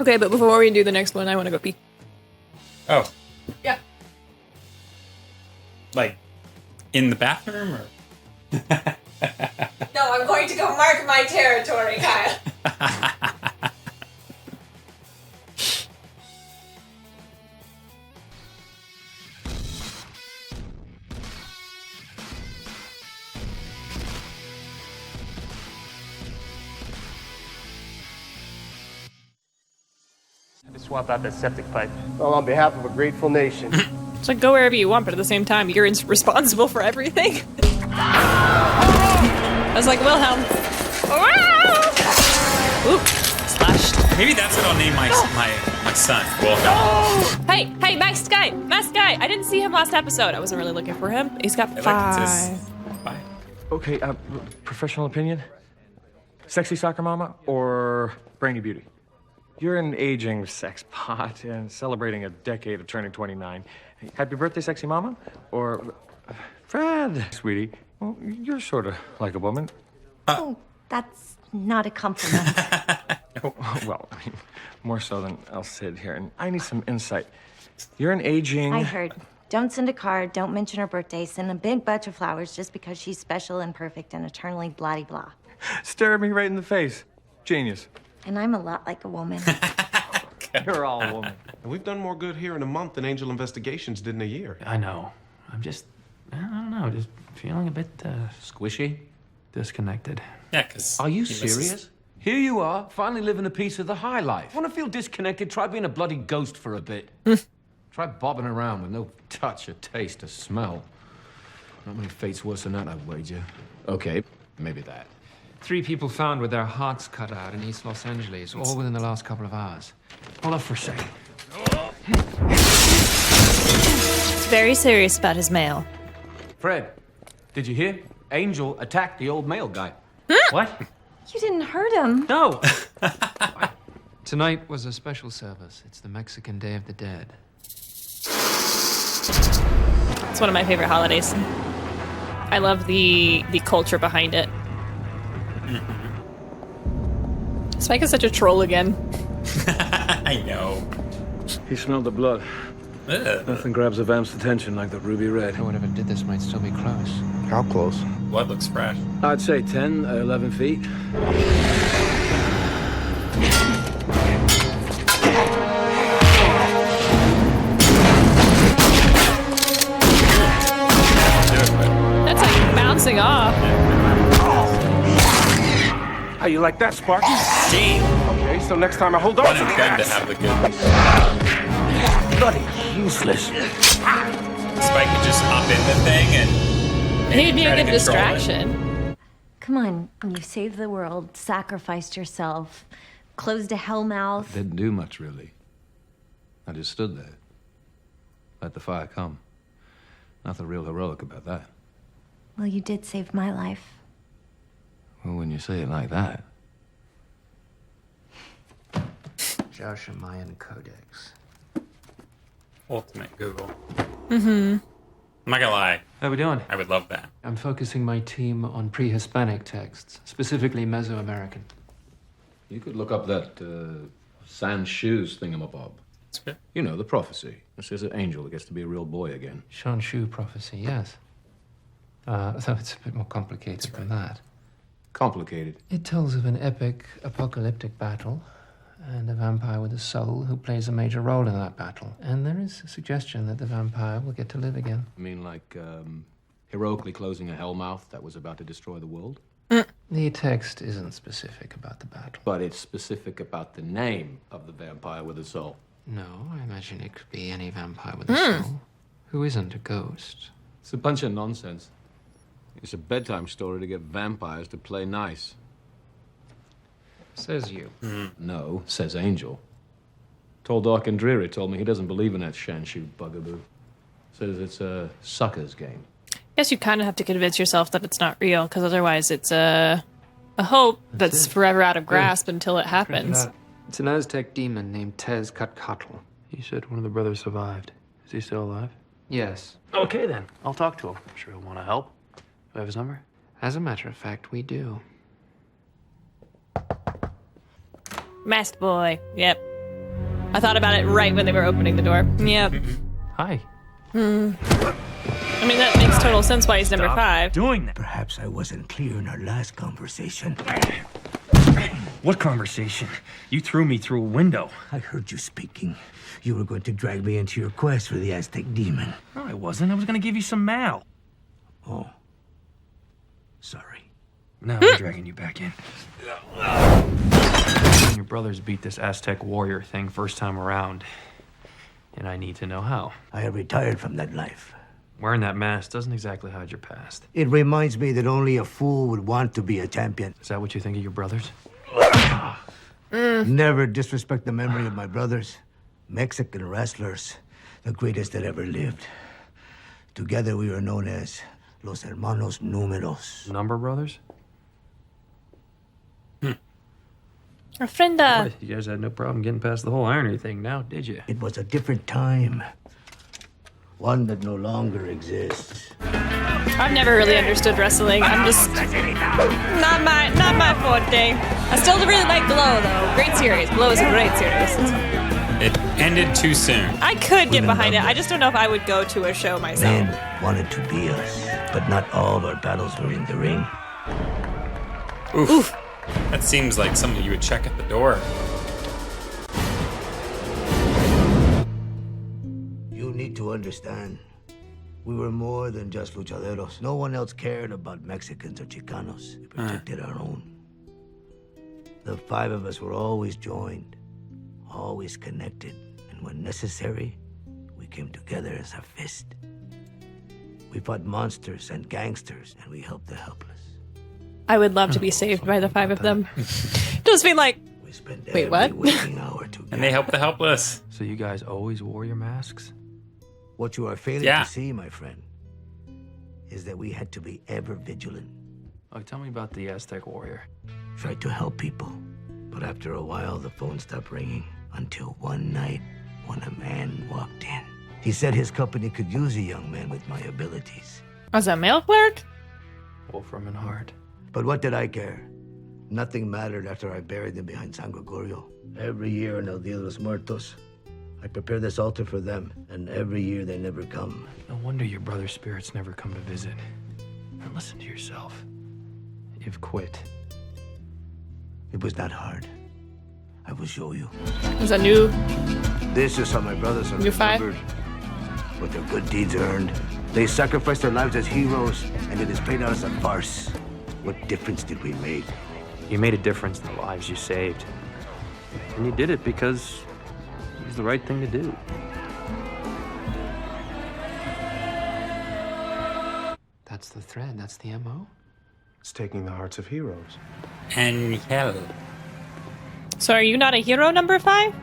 Okay, but before we do the next one, I want to go pee. Oh. Yeah. Like, in the bathroom, or? No, I'm going to go mark my territory, Kyle. Swap out that septic pipe. Well, on behalf of a grateful nation. It's like, go wherever you want, but at the same time, you're responsible for everything. I was like, Wilhelm. Ooh, slashed. Maybe that's what I'll name my son, Wolfram. Hey, masked guy. I didn't see him last episode. I wasn't really looking for him. He's got 5. Okay, professional opinion? Sexy soccer mama or brainy beauty? You're an aging sex pot and celebrating a decade of turning 29. Happy birthday, sexy mama? Or Fred, sweetie, well, you're sort of like a woman. Oh, that's not a compliment. Well, I mean, more so than I'll sit here, and I need some insight. You're an aging... I heard. Don't send a card, don't mention her birthday, send a big bunch of flowers just because she's special and perfect and eternally blah-de-blah. Stare at me right in the face. Genius. And I'm a lot like a woman. You're all a woman. And we've done more good here in a month than Angel Investigations did in a year. I know. I'm just, I don't know, just feeling a bit squishy, disconnected. Yeah, because... Are you serious? Here you are, finally living a piece of the high life. Want to feel disconnected? Try being a bloody ghost for a bit. Try bobbing around with no touch or taste or smell. Not many fates worse than that, I'd wager. Okay, maybe that. 3 people found with their hearts cut out in East Los Angeles, all within the last couple of hours. Hold up for a second. He's very serious about his mail. Fred, did you hear? Angel attacked the old male guy. What? You didn't hurt him. No! Tonight was a special service. It's the Mexican Day of the Dead. It's one of my favorite holidays. I love the culture behind it. Spike is such a troll again. I know. He smelled the blood. Ugh. Nothing grabs a vamp's attention like the ruby red. Whoever did this might still be close. How close? Blood looks fresh. I'd say 10, 11 feet. That's like bouncing off. How you like that, Sparky? Damn. Okay, so next time I hold on One to and the done to axe. have the good. Bloody useless. Spike could just hop in the thing and He'd be try a to good control it. distraction. Come on, you saved the world, sacrificed yourself, closed a hellmouth. Didn't do much, really. I just stood there. Let the fire come. Nothing real heroic about that. Well, you did save my life. Well, when you say it like that. Joshua Mayan Codex. Ultimate Google. I'm not gonna lie. How we doing? I would love that. I'm focusing my team on pre-Hispanic texts, specifically Mesoamerican. You could look up that Shan Shu's thingamabob. It's good. You know, the prophecy. It says an angel that gets to be a real boy again. Shan Shu prophecy, yes. Though it's a bit more complicated than that. Complicated. It tells of an epic apocalyptic battle and a vampire with a soul who plays a major role in that battle. And there is a suggestion that the vampire will get to live again. I mean, like, heroically closing a hellmouth that was about to destroy the world? The text isn't specific about the battle. But it's specific about the name of the vampire with a soul. No, I imagine it could be any vampire with a soul who isn't a ghost. It's a bunch of nonsense. It's a bedtime story to get vampires to play nice. Says you. No, says Angel. Tall, Dark, and Dreary told me he doesn't believe in that Shan Shu bugaboo. Says it's a sucker's game. I guess you kind of have to convince yourself that it's not real, because otherwise it's a hope that's forever out of grasp until it happens. It's an Aztec demon named Tez Cutkatl. He said one of the brothers survived. Is he still alive? Yes. Okay, then. I'll talk to him. I'm sure he'll want to help. Do I have his number? As a matter of fact, we do. Masked boy. Yep. I thought about it right when they were opening the door. Yep. Hi. I mean, that makes total sense why he's number 5. Doing that. Perhaps I wasn't clear in our last conversation. What conversation? You threw me through a window. I heard you speaking. You were going to drag me into your quest for the Aztec demon. No, I wasn't. I was gonna give you some mal. Oh. Sorry. Now I'm dragging you back in. Your brothers beat this Aztec warrior thing first time around. And I need to know how. I have retired from that life. Wearing that mask doesn't exactly hide your past. It reminds me that only a fool would want to be a champion. Is that what you think of your brothers? Never disrespect the memory of my brothers. Mexican wrestlers, the greatest that ever lived. Together we were known as Los Hermanos Números. Number brothers? Our friend, Boy, you guys had no problem getting past the whole irony thing now, did you? It was a different time. One that no longer exists. I've never really understood wrestling. I'm just not my forte. I still really like Glow though. Great series. Glow is a great series. It ended too soon. I could get behind it. I just don't know if I would go to a show myself. Men wanted to be us, but not all our battles were in the ring. Oof. That seems like something you would check at the door. You need to understand. We were more than just luchaderos. No one else cared about Mexicans or Chicanos. We protected our own. The 5 of us were always joined, always connected. And when necessary, we came together as a fist. We fought monsters and gangsters, and we helped the helpless. I would love to be saved by the 5 of them. Just being like, We spent wait, what? every waking hour together. And they help the helpless. So you guys always wore your masks? What you are failing Yeah. to see, my friend, is that we had to be ever vigilant. Oh, tell me about the Aztec warrior. Tried to help people, but after a while the phone stopped ringing until one night when a man walked in. He said his company could use a young man with my abilities. was that mail clerk? Wolfram and Hart. But what did I care? Nothing mattered after I buried them behind San Gregorio. Every year on El Dia de los Muertos, I prepare this altar for them, and every year they never come. No wonder your brother's spirits never come to visit. Now listen to yourself. You've quit. It was not hard. I will show you. Was that new? This is how my brothers are New 5? remembered. What their good deeds earned. They sacrificed their lives as heroes, and it is played out as a farce. What difference did we make? You made a difference in the lives you saved. And you did it because it was the right thing to do. That's the thread. That's the MO. It's taking the hearts of heroes. And hell. So are you not a hero, number 5?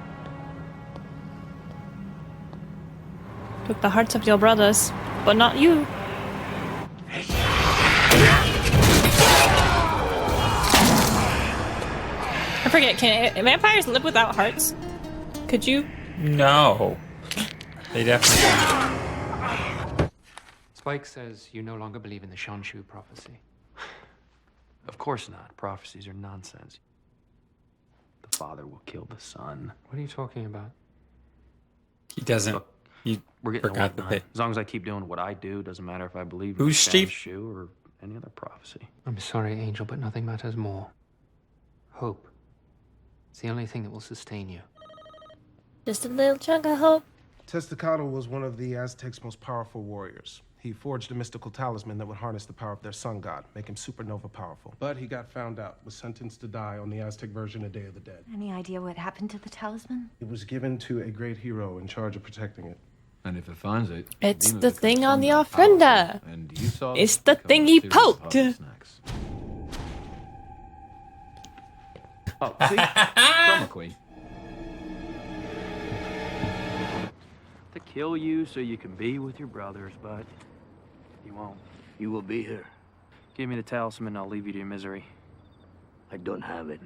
Took the hearts of your brothers, but not you. I forget, can vampires live without hearts? Could you? No. They definitely don't. Spike says you no longer believe in the Shan Shu prophecy. Of course not. Prophecies are nonsense. The father will kill the son. What are you talking about? He doesn't. Look, He We're getting forgot old that now. they. As long as I keep doing what I do, doesn't matter if I believe Who's in Steve? Shan Shu or any other prophecy. I'm sorry, Angel, but nothing matters more. Hope. It's the only thing that will sustain you. Just a little chunk of hope. Testacado was one of the Aztecs' most powerful warriors. He forged a mystical talisman that would harness the power of their sun god, make him supernova powerful. But he got found out, was sentenced to die on the Aztec version of Day of the Dead. Any idea what happened to the talisman? It was given to a great hero in charge of protecting it. And if it finds it, It's demon the becomes thing on the something ofrenda. powerful, and you saw It's it the become thing a he series of poked. hot snacks. Oh, see? Drama queen. To kill you so you can be with your brothers, but you won't. You will be here. Give me the talisman and I'll leave you to your misery. I don't have it.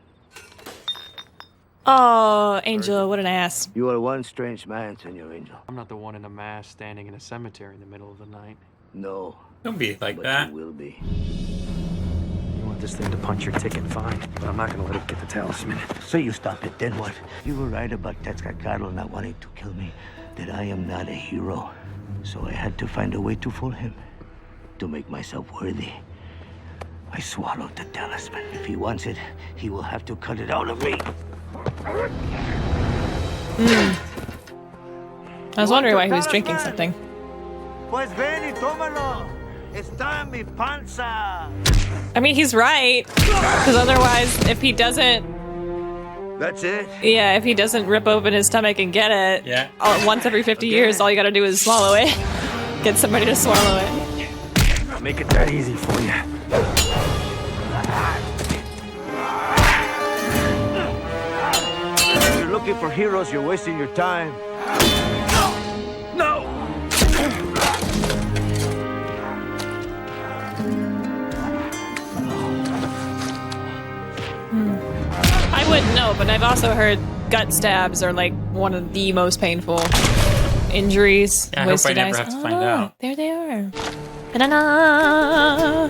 Oh, Angel, what an ass. You are one strange man, Senor Angel. I'm not the one in a mask standing in a cemetery in the middle of the night. No, Don't be like but that. you will be. You want this thing to punch your ticket, fine. But I'm not gonna let it get the talisman. So you stop it, then what? You were right about Tezcatlipoca not wanting to kill me. That I am not a hero. So I had to find a way to fool him. To make myself worthy. I swallowed the talisman. If he wants it, he will have to cut it out of me. I was wondering why he was drinking something. Pues ven y tómalo. Está en mi panza. I mean, he's right. Because otherwise, if he doesn't... That's it? Yeah, if he doesn't rip open his stomach and get it, Yeah. Once every 50 years, all you gotta do is swallow it. Get somebody to swallow it. I'll make it that easy for you. If you're looking for heroes, you're wasting your time. No! I wouldn't know, but I've also heard gut stabs are like one of the most painful injuries. Yeah, I hope I never have to find out. There they are. Ta-da-da!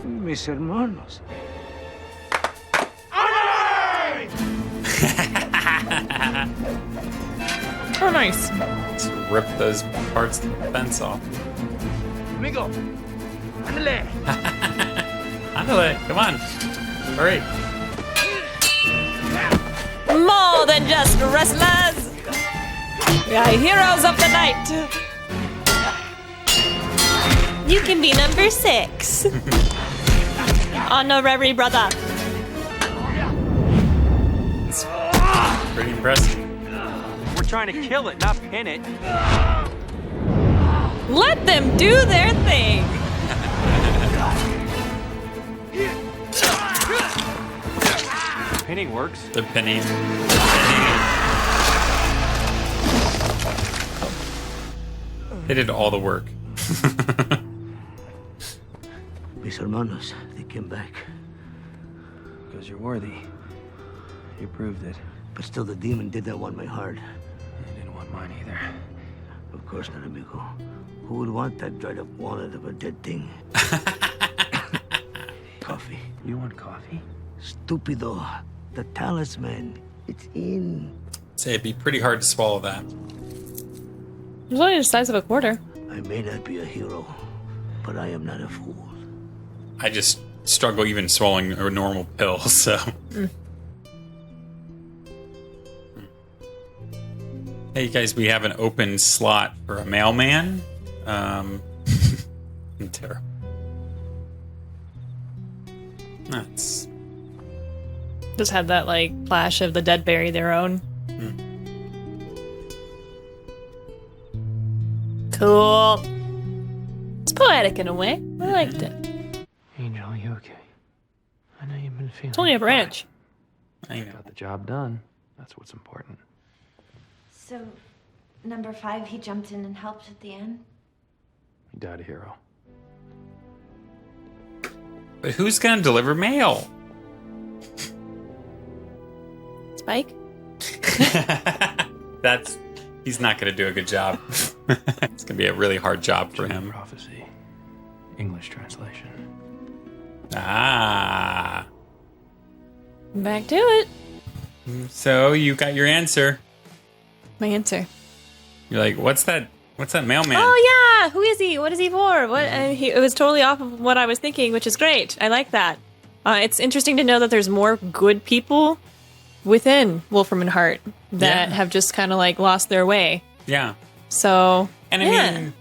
Mis hermanos. Oh, nice. Just rip those parts of the fence off. Amigo, ándale. Ándale, come on. Hurry. More than just wrestlers. We are heroes of the night. You can be number 6. Honorary brother. It's pretty impressive. We're trying to kill it, not pin it. Let them do their thing. Pinning works. They're pinning. They did all the work. Mis hermanos, they came back. Because you're worthy. You proved it. But still, the demon did not want my heart. You didn't want mine either. Of course not, amigo. Who would want that dried up walnut of a dead thing? Coffee. You want coffee? Stupido. The talisman. It's in. Say it'd be pretty hard to swallow that. It was only the size of a quarter. I may not be a hero, but I am not a fool. I just struggle even swallowing a normal pill, so. Hey guys, we have an open slot for a mailman. Terrible. That's Just had that like flash of the dead bury their own. Cool. It's poetic in a way. I liked it. Angel, are you okay? I know you've been feeling... It's only a branch. I know. Got the job done. That's what's important. So, number 5, he jumped in and helped at the end? You died a hero. But who's gonna deliver mail? Spike? He's not gonna do a good job. It's gonna be a really hard job for him. Prophecy. English translation. Ah. Back to it. So you got your answer. My answer. You're like, what's that mailman? Oh yeah, who is he? What is he for? What? It was totally off of what I was thinking, which is great. I like that. It's interesting to know that there's more good people within Wolfram and Hart that have just kind of like lost their way. Yeah. So, And I mean,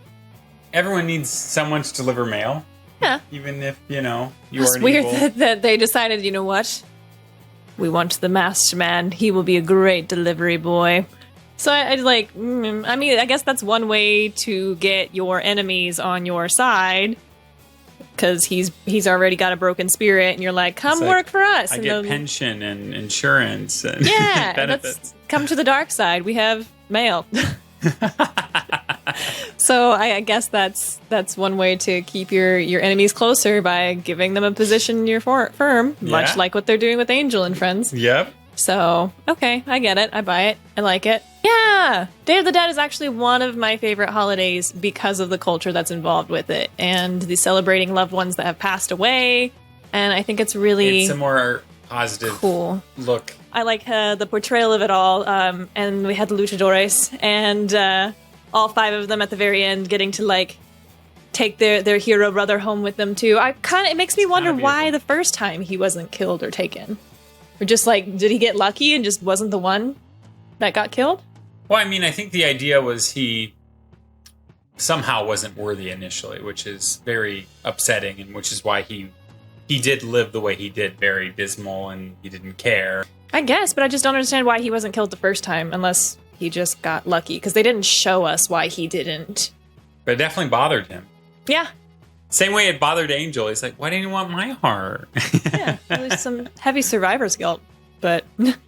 everyone needs someone to deliver mail. Yeah. Even if, you are It's an weird evil. that they decided, you know what? We want the masked man. He will be a great delivery boy. So I like, I mean, I guess that's one way to get your enemies on your side. Because he's already got a broken spirit, and you're like, come It's work like, for us. I and get they'll- pension and insurance and Yeah, benefits. let's come to the dark side. We have mail. So I guess that's one way to keep your enemies closer by giving them a position in your firm, much Yeah. like what they're doing with Angel and Friends. Yep. So, okay, I get it. I buy it. I like it. Yeah! Day of the Dead is actually one of my favorite holidays because of the culture that's involved with it and the celebrating loved ones that have passed away And I think it's really It's a more positive cool look. I like the portrayal of it all. And we had the Luchadores, and all 5 of them at the very end getting to like take their hero brother home with them too. It makes me wonder why the first time he wasn't killed or taken. Or just like, did he get lucky and just wasn't the one that got killed? Well, I mean, I think the idea was he somehow wasn't worthy initially, which is very upsetting, and which is why he did live the way he did, very dismal, and he didn't care. I guess, but I just don't understand why he wasn't killed the first time, unless he just got lucky, because they didn't show us why he didn't. But it definitely bothered him. Yeah. Same way it bothered Angel. He's like, why didn't you want my heart? Yeah, there was some heavy survivor's guilt, but...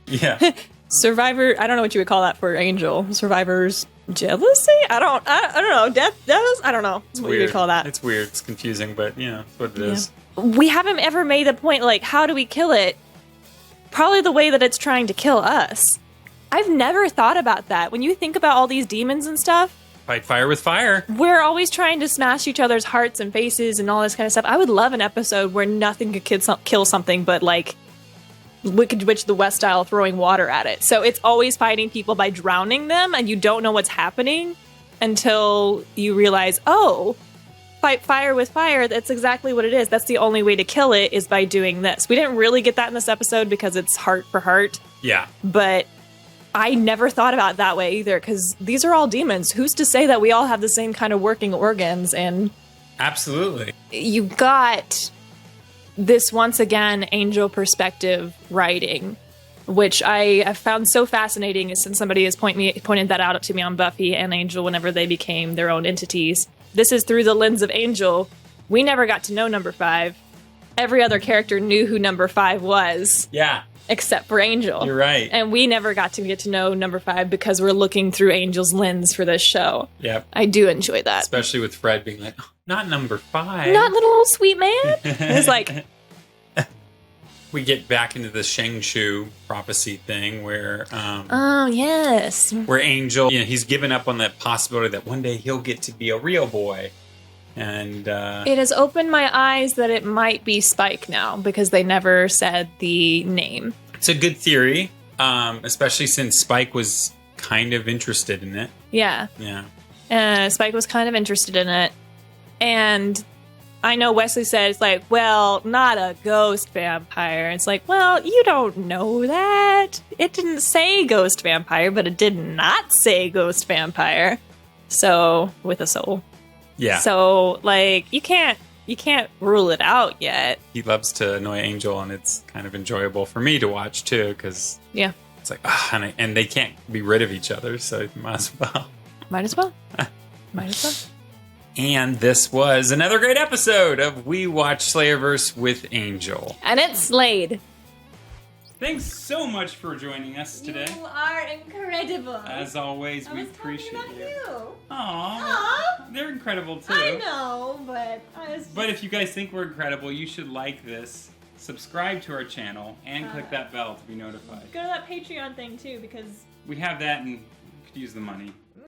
Yeah. Survivor, I don't know what you would call that for Angel. Survivor's jealousy? I don't know. Death? I don't know. It's what weird. you would call that. It's weird. It's confusing, but it's what it is. We haven't ever made the point, like, how do we kill it? Probably the way that it's trying to kill us. I've never thought about that. When you think about all these demons and stuff, Fight fire with fire. we're always trying to smash each other's hearts and faces and all this kind of stuff. I would love an episode where nothing could kill something but, like, Wicked Witch the West style throwing water at it. So it's always fighting people by drowning them, and you don't know what's happening until you realize, oh, fight fire with fire. That's exactly what it is. That's the only way to kill it, is by doing this. We didn't really get that in this episode because it's heart for heart. Yeah. But I never thought about it that way either, because these are all demons. Who's to say that we all have the same kind of working organs? And absolutely, you got this once again angel perspective writing, which I have found so fascinating since somebody has pointed that out to me on Buffy and Angel whenever they became their own entities. This is through the lens of Angel. We never got to know number 5. Every other character knew who number 5 was. Yeah. Except for Angel. You're right. And we never got to know number 5 because we're looking through Angel's lens for this show. Yep. I do enjoy that. Especially with Fred being like, oh, not number 5. Not little old sweet man. It's like... We get back into the Shan Shu prophecy thing where... oh, yes. Where Angel, he's given up on that possibility that one day he'll get to be a real boy. And it has opened my eyes that it might be Spike now, because they never said the name. It's a good theory, especially since Spike was kind of interested in it. Yeah. Yeah. Spike was kind of interested in it. And I know Wesley said, it's like, well, not a ghost vampire. It's like, well, you don't know that. It didn't say ghost vampire, but it did not say ghost vampire. So, with a soul. Yeah. So, like, you can't rule it out yet. He loves to annoy Angel, and it's kind of enjoyable for me to watch, too, because it's like, and they can't be rid of each other, so might as well. Might as well. Might as well. And this was another great episode of We Watch Slayerverse with Angel. And it's Slade. Thanks so much for joining us today. You are incredible. As always, we appreciate you. Aww. Aww. They're incredible too. I know, but But if you guys think we're incredible, you should like this, subscribe to our channel, and click that bell to be notified. Go to that Patreon thing too, because we have that and we could use the money.